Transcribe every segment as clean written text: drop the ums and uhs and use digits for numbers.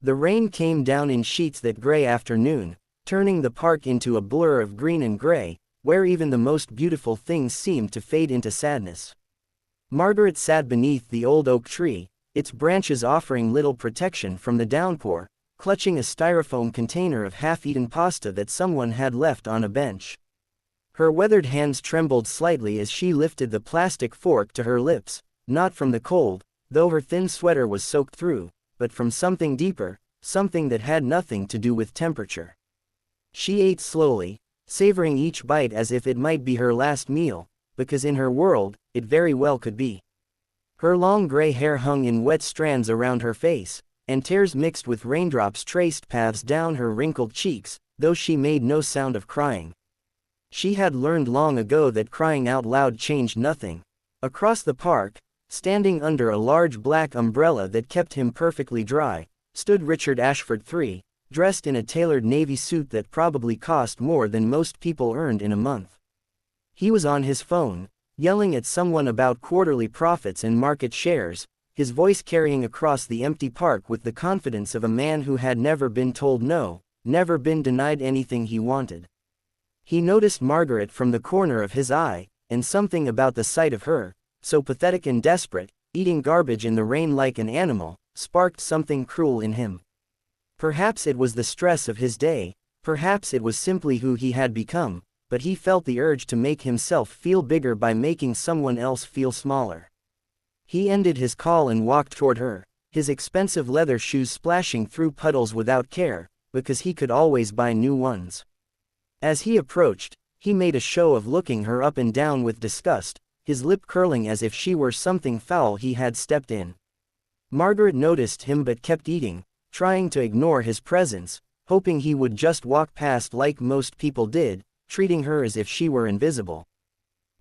The rain came down in sheets that gray afternoon, turning the park into a blur of green and gray, where even the most beautiful things seemed to fade into sadness. Margaret sat beneath the old oak tree, its branches offering little protection from the downpour, clutching a styrofoam container of half-eaten pasta that someone had left on a bench. Her weathered hands trembled slightly as she lifted the plastic fork to her lips, not from the cold, though her thin sweater was soaked through, but from something deeper, something that had nothing to do with temperature. She ate slowly, savoring each bite as if it might be her last meal, because in her world, it very well could be. Her long gray hair hung in wet strands around her face, and tears mixed with raindrops traced paths down her wrinkled cheeks, though she made no sound of crying. She had learned long ago that crying out loud changed nothing. Across the park, standing under a large black umbrella that kept him perfectly dry, stood Richard Ashford III, dressed in a tailored navy suit that probably cost more than most people earned in a month. He was on his phone, yelling at someone about quarterly profits and market shares, his voice carrying across the empty park with the confidence of a man who had never been told no, never been denied anything he wanted. He noticed Margaret from the corner of his eye, and something about the sight of her, so pathetic and desperate, eating garbage in the rain like an animal, sparked something cruel in him. Perhaps it was the stress of his day, perhaps it was simply who he had become, but he felt the urge to make himself feel bigger by making someone else feel smaller. He ended his call and walked toward her, his expensive leather shoes splashing through puddles without care, because he could always buy new ones. As he approached, he made a show of looking her up and down with disgust, his lip curling as if she were something foul he had stepped in. Margaret noticed him but kept eating, trying to ignore his presence, hoping he would just walk past like most people did, treating her as if she were invisible.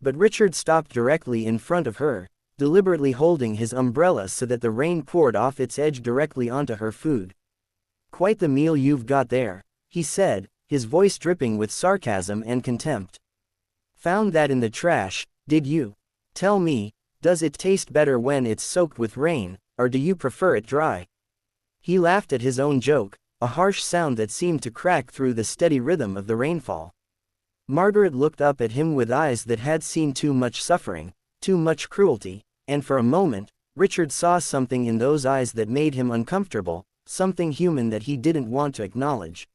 But Richard stopped directly in front of her, deliberately holding his umbrella so that the rain poured off its edge directly onto her food. "Quite the meal you've got there," he said, his voice dripping with sarcasm and contempt. "Found that in the trash, did you? Tell me, does it taste better when it's soaked with rain, or do you prefer it dry?" He laughed at his own joke, a harsh sound that seemed to crack through the steady rhythm of the rainfall. Margaret looked up at him with eyes that had seen too much suffering, too much cruelty, and for a moment, Richard saw something in those eyes that made him uncomfortable, something human that he didn't want to acknowledge.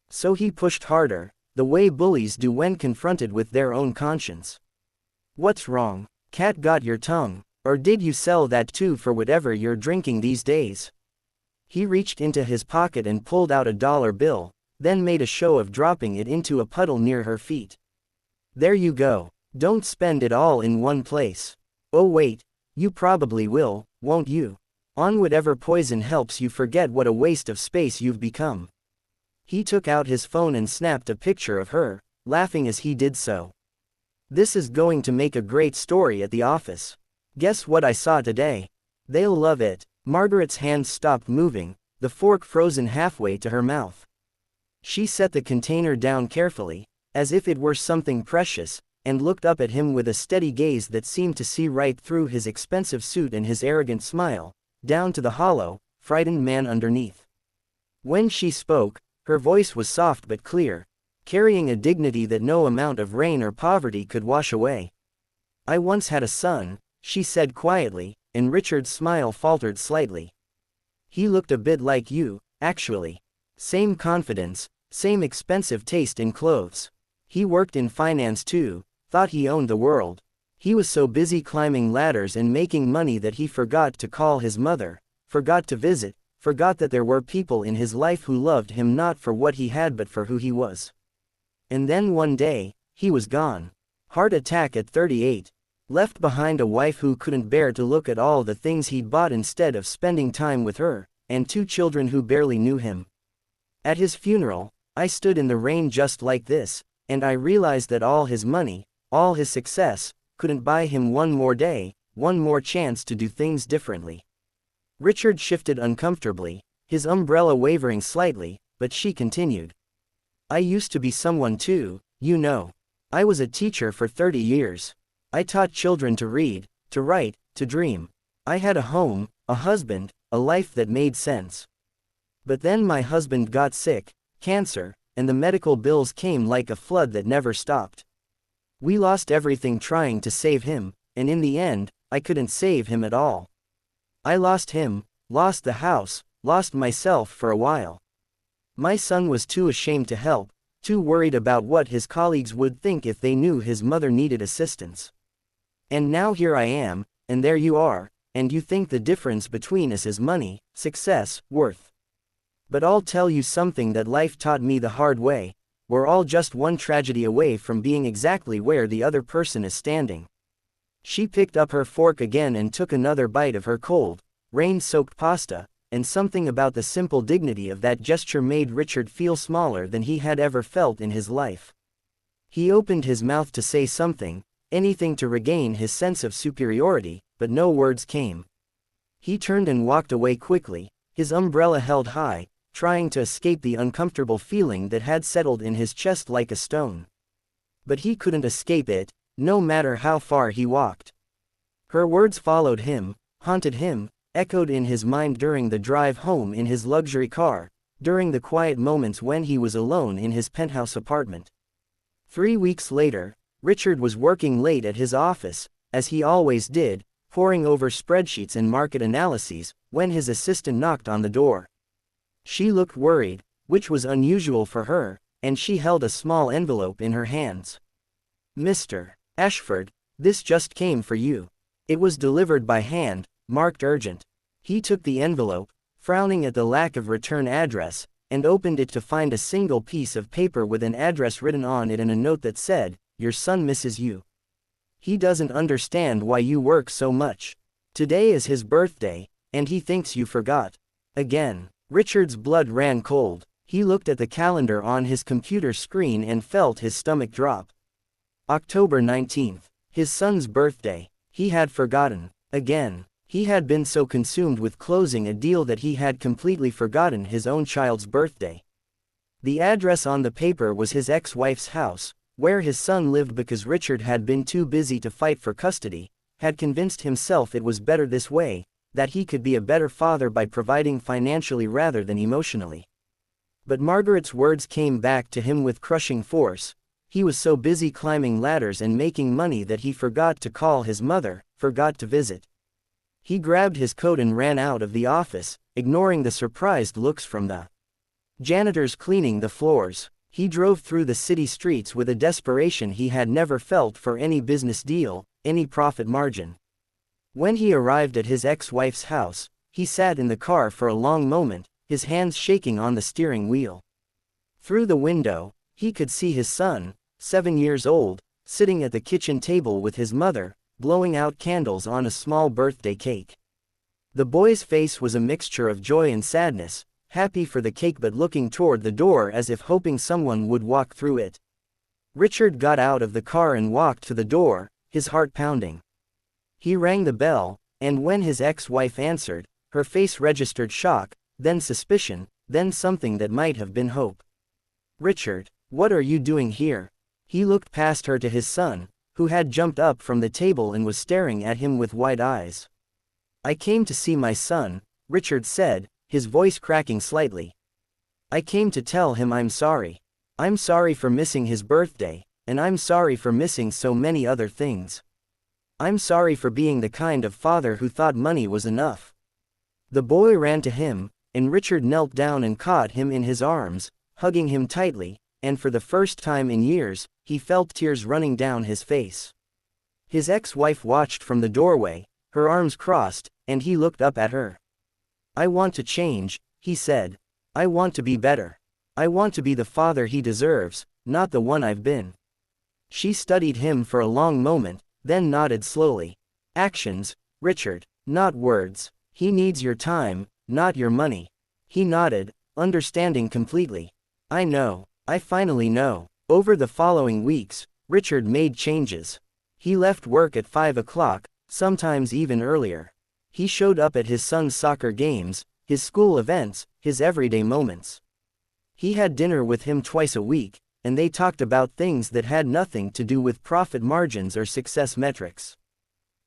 So he pushed harder, the way bullies do when confronted with their own conscience. "What's wrong? Cat got your tongue, or did you sell that too for whatever you're drinking these days?" He reached into his pocket and pulled out a dollar bill, then made a show of dropping it into a puddle near her feet. "There you go. Don't spend it all in one place. Oh wait, you probably will, won't you? On whatever poison helps you forget what a waste of space you've become." He took out his phone and snapped a picture of her, laughing as he did so. "This is going to make a great story at the office. Guess what I saw today? They'll love it." Margaret's hands stopped moving, the fork frozen halfway to her mouth. She set the container down carefully, as if it were something precious, and looked up at him with a steady gaze that seemed to see right through his expensive suit and his arrogant smile, down to the hollow, frightened man underneath. When she spoke, her voice was soft but clear, carrying a dignity that no amount of rain or poverty could wash away. "I once had a son," she said quietly, and Richard's smile faltered slightly. "He looked a bit like you, actually. Same confidence, same expensive taste in clothes. He worked in finance too, thought he owned the world. He was so busy climbing ladders and making money that he forgot to call his mother, forgot to visit, forgot that there were people in his life who loved him not for what he had but for who he was. And then one day, he was gone. Heart attack at 38. Left behind a wife who couldn't bear to look at all the things he'd bought instead of spending time with her, and 2 children who barely knew him. At his funeral, I stood in the rain just like this, and I realized that all his money, all his success, couldn't buy him one more day, one more chance to do things differently." Richard shifted uncomfortably, his umbrella wavering slightly, but she continued. "I used to be someone too, you know. I was a teacher for 30 years. I taught children to read, to write, to dream. I had a home, a husband, a life that made sense. But then my husband got sick, cancer, and the medical bills came like a flood that never stopped. We lost everything trying to save him, and in the end, I couldn't save him at all. I lost him, lost the house, lost myself for a while. My son was too ashamed to help, too worried about what his colleagues would think if they knew his mother needed assistance. And now here I am, and there you are, and you think the difference between us is money, success, worth. But I'll tell you something that life taught me the hard way: we're all just one tragedy away from being exactly where the other person is standing. She picked up her fork again and took another bite of her cold, rain-soaked pasta, and something about the simple dignity of that gesture made Richard feel smaller than he had ever felt in his life. He opened his mouth to say something, anything to regain his sense of superiority, but no words came. He turned and walked away quickly, his umbrella held high, trying to escape the uncomfortable feeling that had settled in his chest like a stone. But he couldn't escape it, no matter how far he walked. Her words followed him, haunted him, echoed in his mind during the drive home in his luxury car, during the quiet moments when he was alone in his penthouse apartment. 3 weeks later, Richard was working late at his office, as he always did, poring over spreadsheets and market analyses, when his assistant knocked on the door. She looked worried, which was unusual for her, and she held a small envelope in her hands. "Mr. Ashford, this just came for you." It was delivered by hand, marked urgent. He took the envelope, frowning at the lack of return address, and opened it to find a single piece of paper with an address written on it and a note that said, "Your son misses you. He doesn't understand why you work so much. Today is his birthday, and he thinks you forgot." Again, Richard's blood ran cold. He looked at the calendar on his computer screen and felt his stomach drop. October 19th. His son's birthday. He had forgotten. Again. He had been so consumed with closing a deal that he had completely forgotten his own child's birthday. The address on the paper was his ex-wife's house, where his son lived because Richard had been too busy to fight for custody, had convinced himself it was better this way, that he could be a better father by providing financially rather than emotionally. But Margaret's words came back to him with crushing force. He was so busy climbing ladders and making money that he forgot to call his mother, forgot to visit. He grabbed his coat and ran out of the office, ignoring the surprised looks from the janitors cleaning the floors. He drove through the city streets with a desperation he had never felt for any business deal, any profit margin. When he arrived at his ex-wife's house, he sat in the car for a long moment, his hands shaking on the steering wheel. Through the window, he could see his son, 7 years old, sitting at the kitchen table with his mother, blowing out candles on a small birthday cake. The boy's face was a mixture of joy and sadness, happy for the cake but looking toward the door as if hoping someone would walk through it. Richard got out of the car and walked to the door, his heart pounding. He rang the bell, and when his ex-wife answered, her face registered shock, then suspicion, then something that might have been hope. "Richard, what are you doing here?" He looked past her to his son, who had jumped up from the table and was staring at him with wide eyes. "I came to see my son," Richard said, his voice cracking slightly. "I came to tell him I'm sorry. I'm sorry for missing his birthday, and I'm sorry for missing so many other things. I'm sorry for being the kind of father who thought money was enough." The boy ran to him, and Richard knelt down and caught him in his arms, hugging him tightly, and for the first time in years, he felt tears running down his face. His ex-wife watched from the doorway, her arms crossed, and he looked up at her. "I want to change," he said. "I want to be better. I want to be the father he deserves, not the one I've been." She studied him for a long moment, then nodded slowly. "Actions, Richard, not words. He needs your time, not your money." He nodded, understanding completely. "I know. I finally know." Over the following weeks, Richard made changes. He left work at 5 o'clock, sometimes even earlier. He showed up at his son's soccer games, his school events, his everyday moments. He had dinner with him twice a week, and they talked about things that had nothing to do with profit margins or success metrics.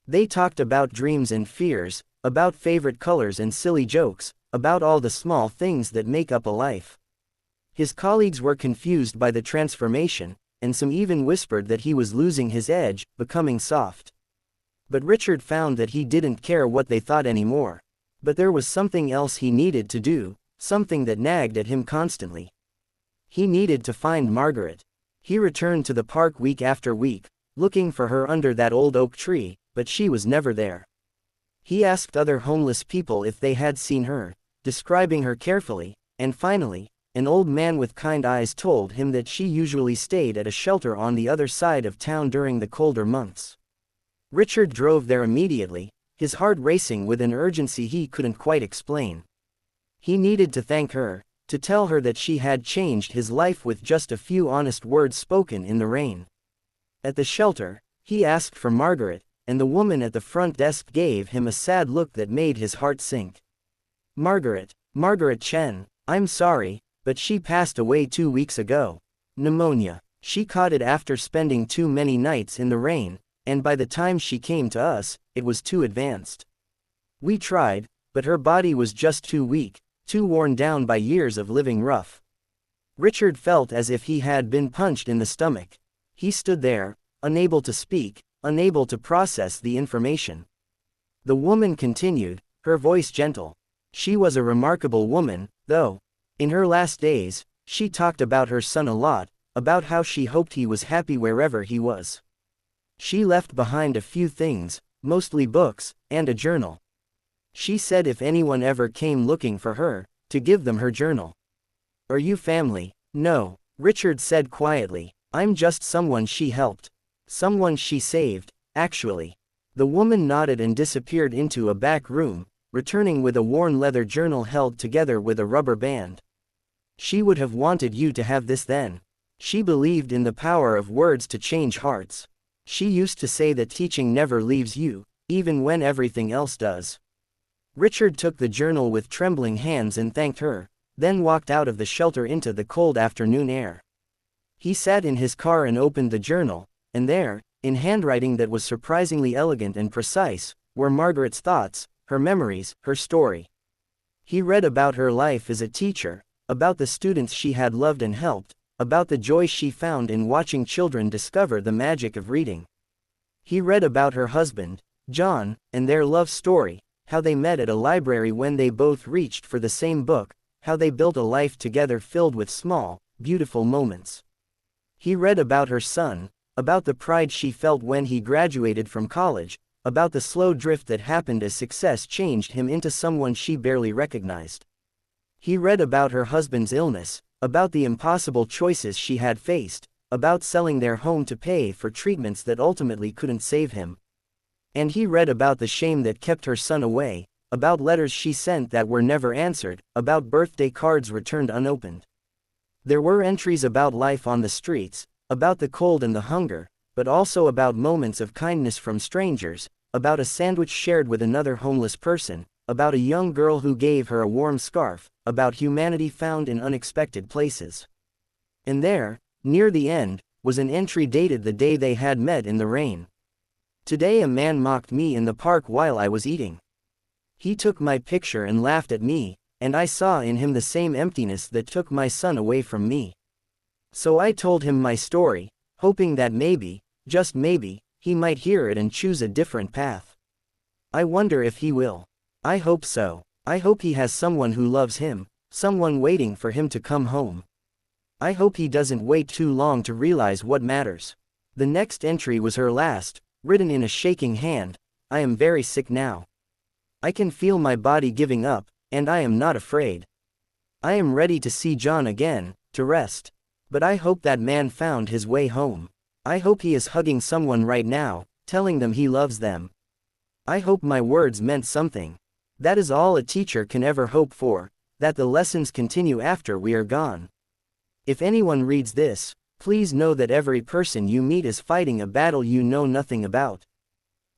They talked about dreams and fears, about favorite colors and silly jokes, about all the small things that make up a life. His colleagues were confused by the transformation, and some even whispered that he was losing his edge, becoming soft. But Richard found that he didn't care what they thought anymore. But there was something else he needed to do, something that nagged at him constantly. He needed to find Margaret. He returned to the park week after week, looking for her under that old oak tree, but she was never there. He asked other homeless people if they had seen her, describing her carefully, and finally, an old man with kind eyes told him that she usually stayed at a shelter on the other side of town during the colder months. Richard drove there immediately, his heart racing with an urgency he couldn't quite explain. He needed to thank her, to tell her that she had changed his life with just a few honest words spoken in the rain. At the shelter, he asked for Margaret, and the woman at the front desk gave him a sad look that made his heart sink. Margaret Chen, I'm sorry, but she passed away 2 weeks ago. Pneumonia. She caught it after spending too many nights in the rain, and by the time she came to us, it was too advanced. We tried, but her body was just too weak, too worn down by years of living rough. Richard felt as if he had been punched in the stomach. He stood there, unable to speak, unable to process the information. The woman continued, her voice gentle. She was a remarkable woman, though. In her last days, she talked about her son a lot, about how she hoped he was happy wherever he was. She left behind a few things, mostly books, and a journal. She said if anyone ever came looking for her, to give them her journal. Are you family? No, Richard said quietly. I'm just someone she helped. Someone she saved, actually. The woman nodded and disappeared into a back room, returning with a worn leather journal held together with a rubber band. She would have wanted you to have this then. She believed in the power of words to change hearts. She used to say that teaching never leaves you, even when everything else does. Richard took the journal with trembling hands and thanked her, then walked out of the shelter into the cold afternoon air. He sat in his car and opened the journal, and there, in handwriting that was surprisingly elegant and precise, were Margaret's thoughts, her memories, her story. He read about her life as a teacher, about the students she had loved and helped, about the joy she found in watching children discover the magic of reading. He read about her husband, John, and their love story, how they met at a library when they both reached for the same book, how they built a life together filled with small, beautiful moments. He read about her son, about the pride she felt when he graduated from college, about the slow drift that happened as success changed him into someone she barely recognized. He read about her husband's illness, about the impossible choices she had faced, about selling their home to pay for treatments that ultimately couldn't save him. And he read about the shame that kept her son away, about letters she sent that were never answered, about birthday cards returned unopened. There were entries about life on the streets, about the cold and the hunger, but also about moments of kindness from strangers, about a sandwich shared with another homeless person, about a young girl who gave her a warm scarf, about humanity found in unexpected places. And there, near the end, was an entry dated the day they had met in the rain. Today a man mocked me in the park while I was eating. He took my picture and laughed at me, and I saw in him the same emptiness that took my son away from me. So I told him my story, hoping that maybe, just maybe, he might hear it and choose a different path. I wonder if he will. I hope so. I hope he has someone who loves him, someone waiting for him to come home. I hope he doesn't wait too long to realize what matters. The next entry was her last, written in a shaking hand. I am very sick now. I can feel my body giving up, and I am not afraid. I am ready to see John again, to rest. But I hope that man found his way home. I hope he is hugging someone right now, telling them he loves them. I hope my words meant something. That is all a teacher can ever hope for, that the lessons continue after we are gone. If anyone reads this, please know that every person you meet is fighting a battle you know nothing about.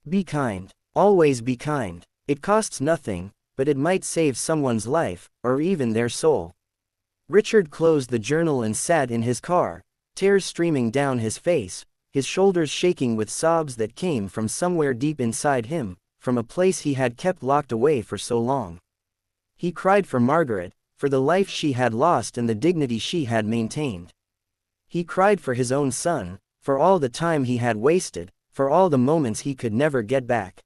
Be kind. Always be kind. It costs nothing, but it might save someone's life, or even their soul. Richard closed the journal and sat in his car, tears streaming down his face, his shoulders shaking with sobs that came from somewhere deep inside him, from a place he had kept locked away for so long. He cried for Margaret, for the life she had lost and the dignity she had maintained. He cried for his own son, for all the time he had wasted, for all the moments he could never get back.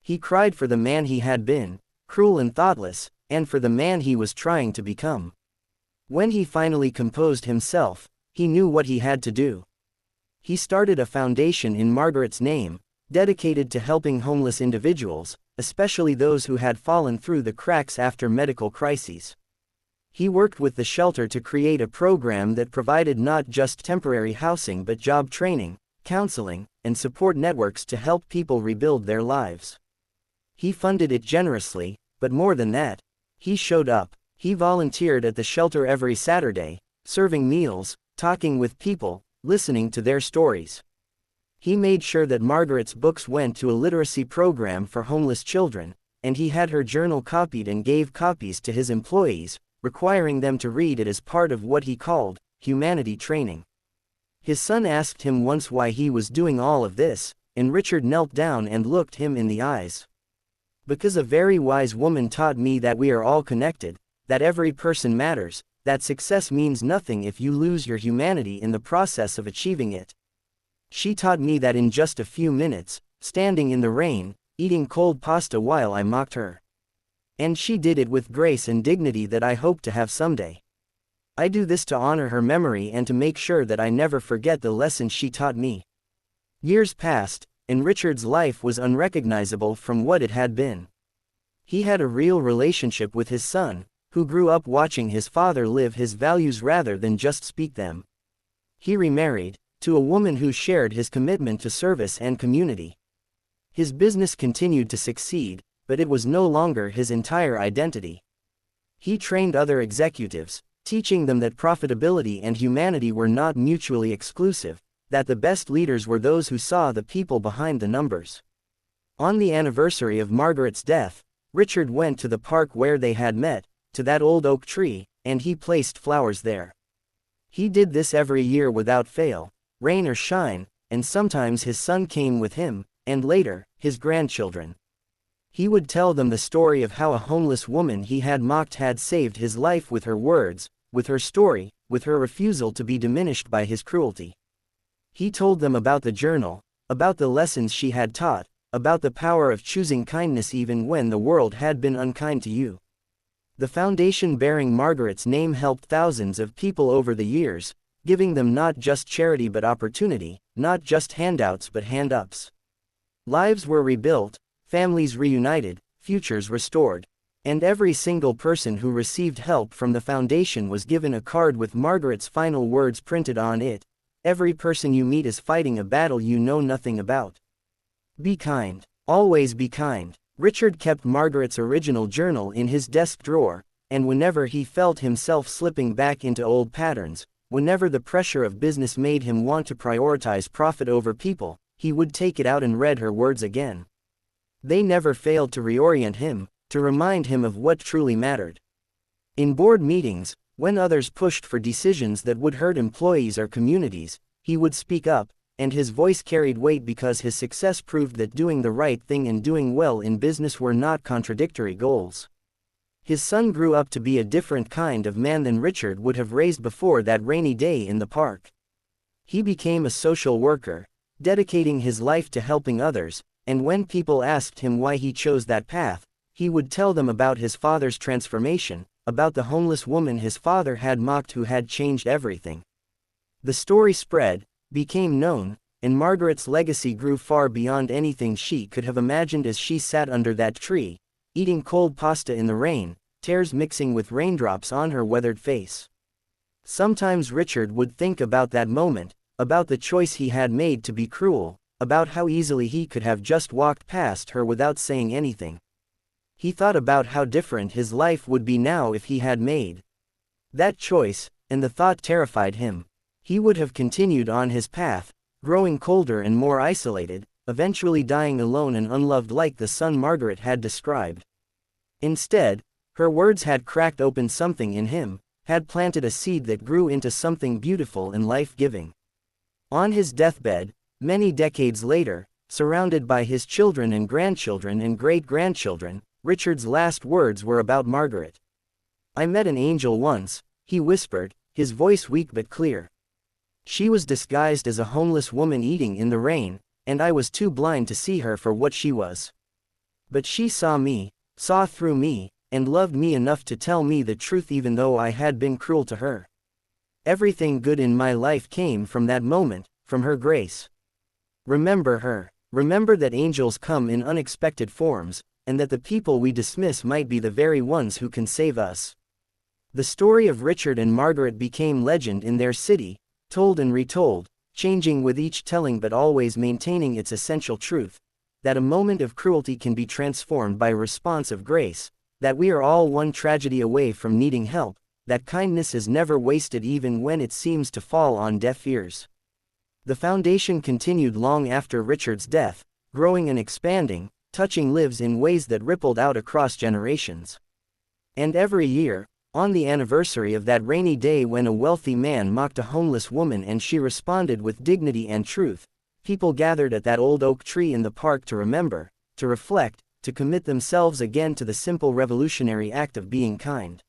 He cried for the man he had been, cruel and thoughtless, and for the man he was trying to become. When he finally composed himself, he knew what he had to do. He started a foundation in Margaret's name, dedicated to helping homeless individuals, especially those who had fallen through the cracks after medical crises. He worked with the shelter to create a program that provided not just temporary housing but job training, counseling, and support networks to help people rebuild their lives. He funded it generously, but more than that, he showed up. He volunteered at the shelter every Saturday, serving meals, talking with people, listening to their stories. He made sure that Margaret's books went to a literacy program for homeless children, and he had her journal copied and gave copies to his employees, requiring them to read it as part of what he called humanity training. His son asked him once why he was doing all of this, and Richard knelt down and looked him in the eyes. "Because a very wise woman taught me that we are all connected, that every person matters, that success means nothing if you lose your humanity in the process of achieving it. She taught me that in just a few minutes, standing in the rain, eating cold pasta while I mocked her. And she did it with grace and dignity that I hope to have someday. I do this to honor her memory and to make sure that I never forget the lesson she taught me." Years passed, and Richard's life was unrecognizable from what it had been. He had a real relationship with his son, who grew up watching his father live his values rather than just speak them. He remarried, to a woman who shared his commitment to service and community. His business continued to succeed, but it was no longer his entire identity. He trained other executives, teaching them that profitability and humanity were not mutually exclusive, that the best leaders were those who saw the people behind the numbers. On the anniversary of Margaret's death, Richard went to the park where they had met, to that old oak tree, and he placed flowers there. He did this every year without fail, rain or shine, and sometimes his son came with him, and later, his grandchildren. He would tell them the story of how a homeless woman he had mocked had saved his life with her words, with her story, with her refusal to be diminished by his cruelty. He told them about the journal, about the lessons she had taught, about the power of choosing kindness even when the world had been unkind to you. The foundation bearing Margaret's name helped thousands of people over the years, giving them not just charity but opportunity, not just handouts but hand-ups. Lives were rebuilt, families reunited, futures restored. And every single person who received help from the foundation was given a card with Margaret's final words printed on it. "Every person you meet is fighting a battle you know nothing about. Be kind. Always be kind." Richard kept Margaret's original journal in his desk drawer, and whenever he felt himself slipping back into old patterns, whenever the pressure of business made him want to prioritize profit over people, he would take it out and read her words again. They never failed to reorient him, to remind him of what truly mattered. In board meetings, when others pushed for decisions that would hurt employees or communities, he would speak up, and his voice carried weight because his success proved that doing the right thing and doing well in business were not contradictory goals. His son grew up to be a different kind of man than Richard would have raised before that rainy day in the park. He became a social worker, dedicating his life to helping others, and when people asked him why he chose that path, he would tell them about his father's transformation, about the homeless woman his father had mocked who had changed everything. The story spread, became known, and Margaret's legacy grew far beyond anything she could have imagined as she sat under that tree, eating cold pasta in the rain, tears mixing with raindrops on her weathered face. Sometimes Richard would think about that moment, about the choice he had made to be cruel, about how easily he could have just walked past her without saying anything. He thought about how different his life would be now if he had made that choice, and the thought terrified him. He would have continued on his path, growing colder and more isolated, eventually dying alone and unloved like the son Margaret had described. Instead, her words had cracked open something in him, had planted a seed that grew into something beautiful and life-giving. On his deathbed, many decades later, surrounded by his children and grandchildren and great-grandchildren, Richard's last words were about Margaret. "I met an angel once," he whispered, his voice weak but clear. "She was disguised as a homeless woman eating in the rain, and I was too blind to see her for what she was. But she saw me, saw through me, and loved me enough to tell me the truth even though I had been cruel to her. Everything good in my life came from that moment, from her grace. Remember her. Remember that angels come in unexpected forms, and that the people we dismiss might be the very ones who can save us." The story of Richard and Margaret became legend in their city, told and retold, changing with each telling but always maintaining its essential truth, that a moment of cruelty can be transformed by a response of grace, that we are all one tragedy away from needing help, that kindness is never wasted even when it seems to fall on deaf ears. The foundation continued long after Richard's death, growing and expanding, touching lives in ways that rippled out across generations. And every year, on the anniversary of that rainy day when a wealthy man mocked a homeless woman and she responded with dignity and truth, people gathered at that old oak tree in the park to remember, to reflect, to commit themselves again to the simple revolutionary act of being kind.